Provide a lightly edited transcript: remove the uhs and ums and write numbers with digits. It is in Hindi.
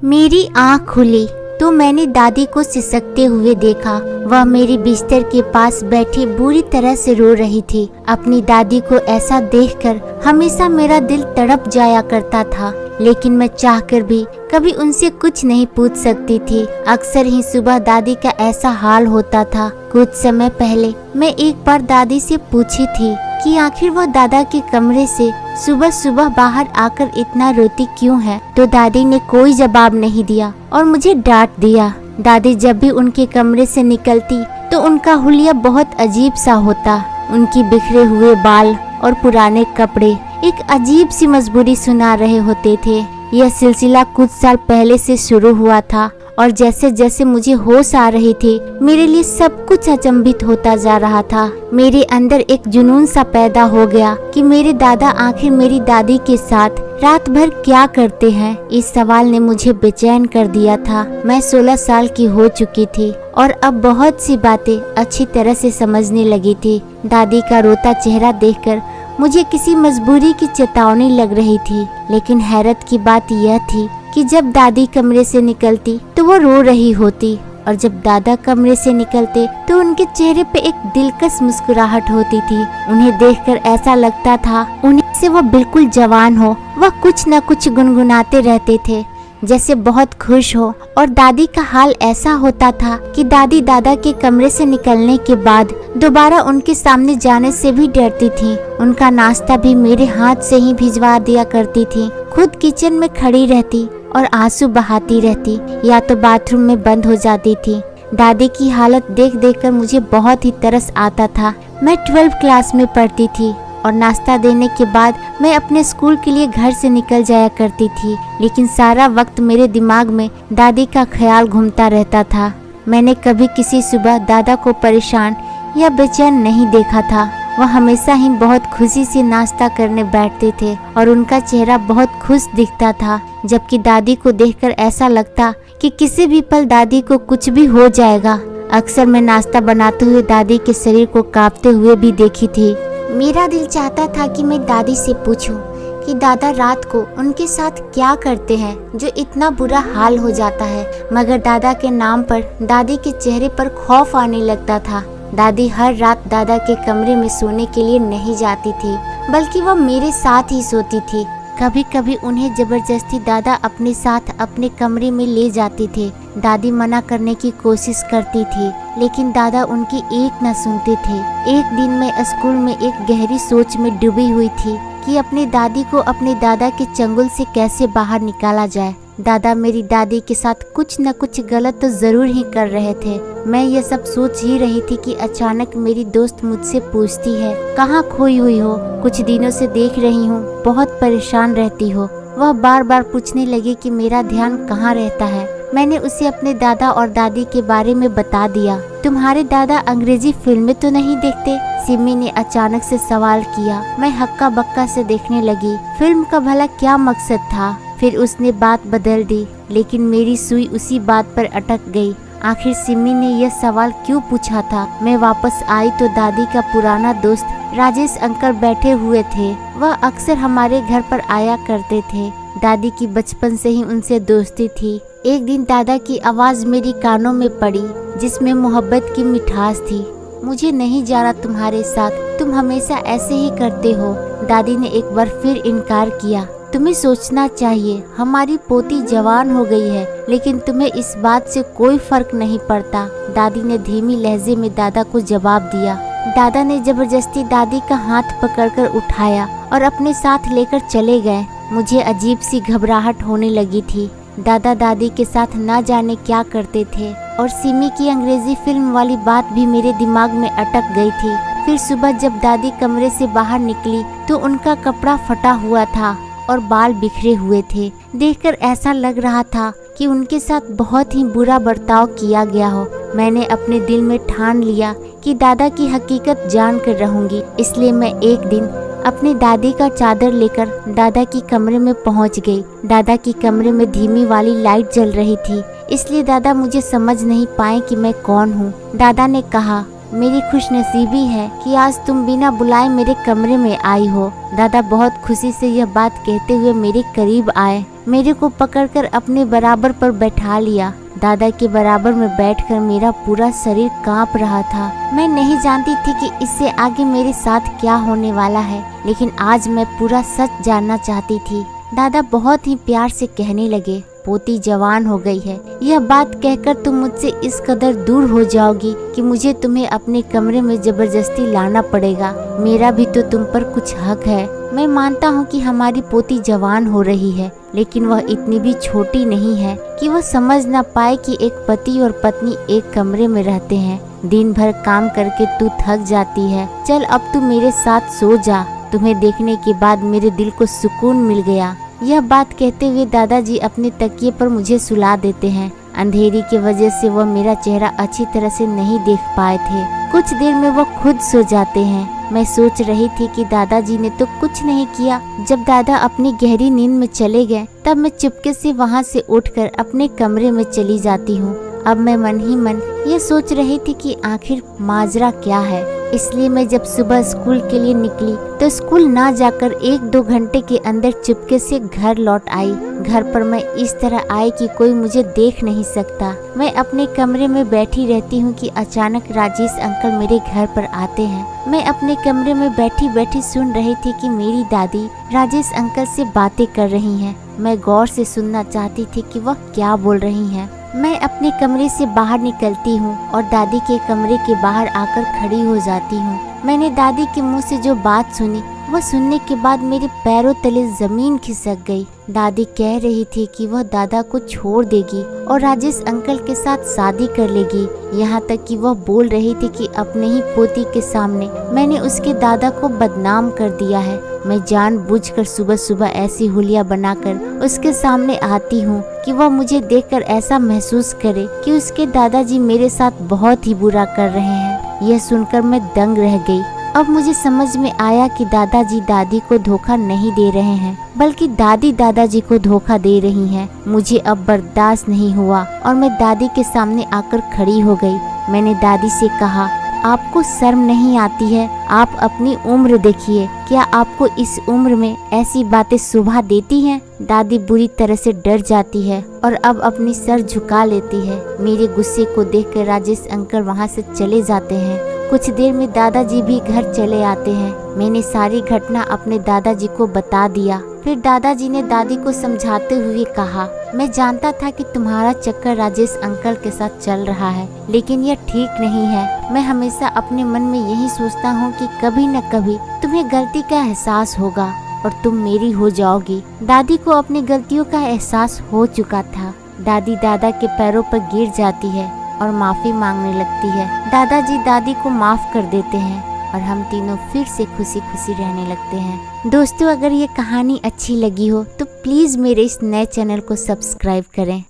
मेरी आँख खुली तो मैंने दादी को सिसकते हुए देखा। वह मेरी बिस्तर के पास बैठी बुरी तरह से रो रही थी। अपनी दादी को ऐसा देखकर हमेशा मेरा दिल तड़प जाया करता था, लेकिन मैं चाहकर भी कभी उनसे कुछ नहीं पूछ सकती थी। अक्सर ही सुबह दादी का ऐसा हाल होता था। कुछ समय पहले मैं एक बार दादी से पूछी थी कि आखिर वह दादा के कमरे से सुबह सुबह बाहर आकर इतना रोती क्यों है, तो दादी ने कोई जवाब नहीं दिया और मुझे डांट दिया। दादी जब भी उनके कमरे से निकलती तो उनका हुलिया बहुत अजीब सा होता। उनकी बिखरे हुए बाल और पुराने कपड़े एक अजीब सी मजबूरी सुना रहे होते थे। यह सिलसिला कुछ साल पहले से शुरू हुआ था और जैसे जैसे मुझे होश आ रही थी, मेरे लिए सब कुछ अचंभित होता जा रहा था। मेरे अंदर एक जुनून सा पैदा हो गया कि मेरे दादा आखिर मेरी दादी के साथ रात भर क्या करते हैं। इस सवाल ने मुझे बेचैन कर दिया था। मैं 16 साल की हो चुकी थी और अब बहुत सी बातें अच्छी तरह से समझने लगी थी। दादी का रोता चेहरा देखकर मुझे किसी मजबूरी की चेतावनी लग रही थी, लेकिन हैरत की बात यह थी कि जब दादी कमरे से निकलती तो वो रो रही होती और जब दादा कमरे से निकलते तो उनके चेहरे पे एक दिलकश मुस्कुराहट होती थी। उन्हें देखकर ऐसा लगता था उन्हीं से वो बिल्कुल जवान हो। वह कुछ न कुछ गुनगुनाते रहते थे, जैसे बहुत खुश हो। और दादी का हाल ऐसा होता था कि दादी दादा के कमरे से निकलने के बाद दोबारा उनके सामने जाने से भी डरती थी। उनका नाश्ता भी मेरे हाथ से ही भिजवा दिया करती थी। खुद किचन में खड़ी रहती और आंसू बहाती रहती, या तो बाथरूम में बंद हो जाती थी। दादी की हालत देख देख कर मुझे बहुत ही तरस आता था। मैं 12वीं क्लास में पढ़ती थी और नाश्ता देने के बाद मैं अपने स्कूल के लिए घर से निकल जाया करती थी, लेकिन सारा वक्त मेरे दिमाग में दादी का ख्याल घूमता रहता था। मैंने कभी किसी सुबह दादा को परेशान या बेचैन नहीं देखा था। वह हमेशा ही बहुत खुशी से नाश्ता करने बैठते थे और उनका चेहरा बहुत खुश दिखता था, जबकि दादी को देखकर ऐसा लगता कि किसी भी पल दादी को कुछ भी हो जाएगा। अक्सर मैं नाश्ता बनाते हुए दादी के शरीर को कांपते हुए भी देखी थी। मेरा दिल चाहता था कि मैं दादी से पूछूं कि दादा रात को उनके साथ क्या करते हैं जो इतना बुरा हाल हो जाता है, मगर दादा के नाम पर दादी के चेहरे पर खौफ आने लगता था। दादी हर रात दादा के कमरे में सोने के लिए नहीं जाती थी, बल्कि वह मेरे साथ ही सोती थी। कभी कभी उन्हें जबरदस्ती दादा अपने साथ अपने कमरे में ले जाते थे। दादी मना करने की कोशिश करती थी, लेकिन दादा उनकी एक न सुनते थे। एक दिन मैं स्कूल में एक गहरी सोच में डूबी हुई थी कि अपनी दादी को अपने दादा के चंगुल से कैसे बाहर निकाला जाए। दादा मेरी दादी के साथ कुछ न कुछ गलत तो जरूर ही कर रहे थे। मैं ये सब सोच ही रही थी कि अचानक मेरी दोस्त मुझसे पूछती है, कहाँ खोई हुई हो? कुछ दिनों से देख रही हूँ, बहुत परेशान रहती हो। वह बार बार पूछने लगी कि मेरा ध्यान कहाँ रहता है। मैंने उसे अपने दादा और दादी के बारे में बता दिया। तुम्हारे दादा अंग्रेजी फिल्में तो नहीं देखते? सिमी ने अचानक से सवाल किया। मैं हक्का बक्का से देखने लगी। फिल्म का भला क्या मकसद था? फिर उसने बात बदल दी, लेकिन मेरी सुई उसी बात पर अटक गई। आखिर सिमी ने यह सवाल क्यों पूछा था? मैं वापस आई तो दादी का पुराना दोस्त राजेश अंकल बैठे हुए थे। वह अक्सर हमारे घर पर आया करते थे। दादी की बचपन से ही उनसे दोस्ती थी। एक दिन दादा की आवाज़ मेरी कानों में पड़ी, जिसमें मोहब्बत की मिठास थी। मुझे नहीं जाना तुम्हारे साथ, तुम हमेशा ऐसे ही करते हो। दादी ने एक बार फिर इनकार किया। तुम्हें सोचना चाहिए, हमारी पोती जवान हो गई है, लेकिन तुम्हें इस बात से कोई फर्क नहीं पड़ता। दादी ने धीमी लहजे में दादा को जवाब दिया। दादा ने जबरदस्ती दादी का हाथ पकड़कर उठाया और अपने साथ लेकर चले गए। मुझे अजीब सी घबराहट होने लगी थी। दादा दादी के साथ ना जाने क्या करते थे और सिमी की अंग्रेजी फिल्म वाली बात भी मेरे दिमाग में अटक गई थी। फिर सुबह जब दादी कमरे से बाहर निकली तो उनका कपड़ा फटा हुआ था और बाल बिखरे हुए थे। देखकर ऐसा लग रहा था कि उनके साथ बहुत ही बुरा बर्ताव किया गया हो। मैंने अपने दिल में ठान लिया कि दादा की हकीकत जान कर रहूंगी। इसलिए मैं एक दिन अपनी दादी का चादर लेकर दादा की कमरे में पहुंच गई। दादा की कमरे में धीमी वाली लाइट जल रही थी, इसलिए दादा मुझे समझ नहीं पाए कि मैं कौन हूँ। दादा ने कहा, मेरी खुशनसीबी है कि आज तुम बिना बुलाए मेरे कमरे में आई हो। दादा बहुत खुशी से यह बात कहते हुए मेरे करीब आए मेरे को पकड़कर अपने बराबर पर बैठा लिया। दादा के बराबर में बैठकर मेरा पूरा शरीर कांप रहा था। मैं नहीं जानती थी कि इससे आगे मेरे साथ क्या होने वाला है, लेकिन आज मैं पूरा सच जानना चाहती थी। दादा बहुत ही प्यार से कहने लगे, पोती जवान हो गई है। यह बात कहकर तुम मुझसे इस कदर दूर हो जाओगी कि मुझे तुम्हें अपने कमरे में जबरदस्ती लाना पड़ेगा। मेरा भी तो तुम पर कुछ हक है। मैं मानता हूँ कि हमारी पोती जवान हो रही है, लेकिन वह इतनी भी छोटी नहीं है कि वह समझ ना पाए कि एक पति और पत्नी एक कमरे में रहते हैं। दिन भर काम करके तू थक जाती है। चल अब तू मेरे साथ सो जा। तुम्हें देखने के बाद मेरे दिल को सुकून मिल गया। यह बात कहते हुए दादाजी अपने तकिए पर मुझे सुला देते हैं। अंधेरी की वजह से वह मेरा चेहरा अच्छी तरह से नहीं देख पाए थे। कुछ देर में वह खुद सो जाते हैं। मैं सोच रही थी कि दादाजी ने तो कुछ नहीं किया। जब दादा अपनी गहरी नींद में चले गए, तब मैं चुपके से वहां से उठकर अपने कमरे में चली जाती हूँ। अब मैं मन ही मन ये सोच रही थी कि आखिर माजरा क्या है। इसलिए मैं जब सुबह स्कूल के लिए निकली तो स्कूल ना जाकर 1-2 घंटे के अंदर चुपके से घर लौट आई। घर पर मैं इस तरह आई कि कोई मुझे देख नहीं सकता। मैं अपने कमरे में बैठी रहती हूँ कि अचानक राजेश अंकल मेरे घर पर आते हैं। मैं अपने कमरे में बैठी बैठी सुन रही थी कि मेरी दादी राजेश अंकल से बातें कर रही हैं। मैं गौर से सुनना चाहती थी कि वह क्या बोल रही हैं। मैं अपने कमरे से बाहर निकलती हूँ और दादी के कमरे के बाहर आकर खड़ी हो जाती हूँ। मैंने दादी के मुंह से जो बात सुनी, वह सुनने के बाद मेरे पैरों तले जमीन खिसक गई। दादी कह रही थी कि वह दादा को छोड़ देगी और राजेश अंकल के साथ शादी कर लेगी। यहाँ तक कि वह बोल रही थी कि अपने ही पोती के सामने मैंने उसके दादा को बदनाम कर दिया है। मैं जानबूझकर सुबह सुबह ऐसी हुलिया बनाकर उसके सामने आती हूँ कि वह मुझे देखकर ऐसा महसूस करे कि उसके दादाजी मेरे साथ बहुत ही बुरा कर रहे हैं। यह सुनकर मैं दंग रह गई। अब मुझे समझ में आया कि दादाजी दादी को धोखा नहीं दे रहे हैं, बल्कि दादी दादाजी को धोखा दे रही हैं। मुझे अब बर्दाश्त नहीं हुआ और मैं दादी के सामने आकर खड़ी हो गई। मैंने दादी से कहा, आपको शर्म नहीं आती है? आप अपनी उम्र देखिए, क्या आपको इस उम्र में ऐसी बातें शोभा देती हैं? दादी बुरी तरह से डर जाती है और अब अपनी सर झुका लेती है। मेरे गुस्से को देखकर राजेश अंकल वहां से चले जाते हैं। कुछ देर में दादाजी भी घर चले आते हैं। मैंने सारी घटना अपने दादाजी को बता दिया। फिर दादाजी ने दादी को समझाते हुए कहा, मैं जानता था कि तुम्हारा चक्कर राजेश अंकल के साथ चल रहा है, लेकिन यह ठीक नहीं है। मैं हमेशा अपने मन में यही सोचता हूँ कि कभी न कभी तुम्हें गलती का एहसास होगा और तुम मेरी हो जाओगी। दादी को अपनी गलतियों का एहसास हो चुका था। दादी दादा के पैरों पर गिर जाती है और माफी मांगने लगती है। दादाजी दादी को माफ कर देते हैं और हम तीनों फिर से खुशी खुशी रहने लगते हैं। दोस्तों, अगर ये कहानी अच्छी लगी हो तो प्लीज मेरे इस नए चैनल को सब्सक्राइब करें।